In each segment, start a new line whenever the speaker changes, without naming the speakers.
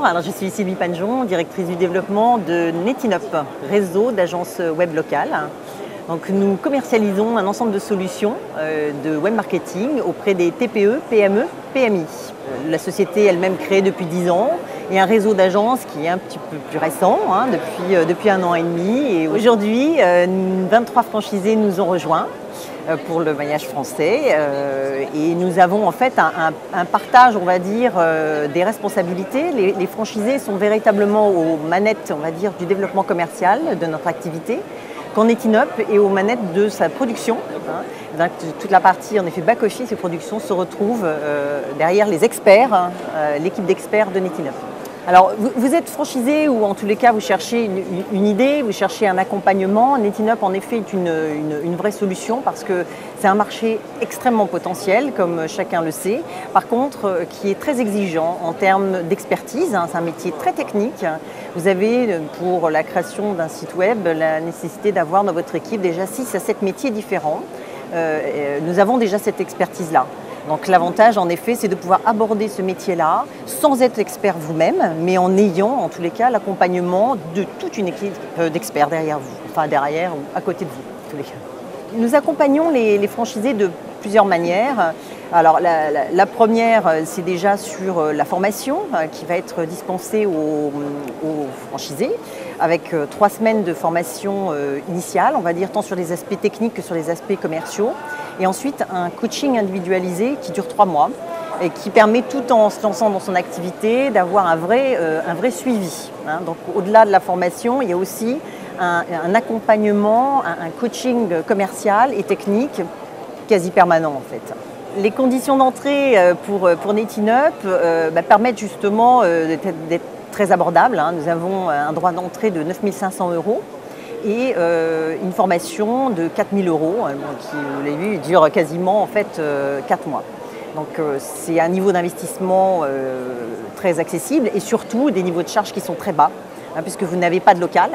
alors je suis Sylvie Panjon, directrice du développement de Netinop, réseau d'agences web locales. Donc nous commercialisons un ensemble de solutions de web marketing auprès des TPE, PME, PMI. La société elle-même créée depuis 10 ans et un réseau d'agences qui est un petit peu plus récent, depuis 1 an et demi. Et aujourd'hui, 23 franchisés nous ont rejoints pour le maillage français et nous avons en fait un partage, on va dire, des responsabilités. Les franchisés sont véritablement aux manettes, on va dire, du développement commercial de notre activité, qu'en Netinop et aux manettes de sa production. Donc, toute la partie en effet back-office et production se retrouve derrière les experts, l'équipe d'experts de Netinop. Alors, vous êtes franchisé ou en tous les cas vous cherchez une idée, vous cherchez un accompagnement. Netinop en effet est une vraie solution parce que c'est un marché extrêmement potentiel, comme chacun le sait. Par contre, qui est très exigeant en termes d'expertise. C'est un métier très technique. Vous avez pour la création d'un site web la nécessité d'avoir dans votre équipe déjà 6 à 7 métiers différents. Nous avons déjà cette expertise-là. Donc l'avantage en effet c'est de pouvoir aborder ce métier-là sans être expert vous-même, mais en ayant en tous les cas l'accompagnement de toute une équipe d'experts derrière vous, enfin derrière ou à côté de vous en tous les cas. Nous accompagnons les franchisés de plusieurs manières. Alors la première c'est déjà sur la formation qui va être dispensée aux franchisés avec 3 semaines de formation initiale, on va dire tant sur les aspects techniques que sur les aspects commerciaux. Et ensuite un coaching individualisé qui dure 3 mois et qui permet tout en se lançant dans son activité d'avoir un vrai suivi. Donc au-delà de la formation, il y a aussi un accompagnement, un coaching commercial et technique quasi permanent en fait. Les conditions d'entrée pour Netinop permettent justement d'être très abordables. Nous avons un droit d'entrée de 9 500 € et une formation de 4 000 € qui, vous l'avez vu, dure quasiment en fait 4 mois. Donc c'est un niveau d'investissement très accessible et surtout des niveaux de charges qui sont très bas puisque vous n'avez pas de local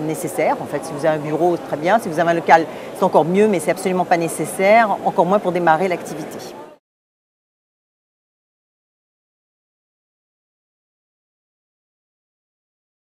nécessaire. En fait, si vous avez un bureau, très bien. Si vous avez un local, c'est encore mieux, mais c'est absolument pas nécessaire, encore moins pour démarrer l'activité.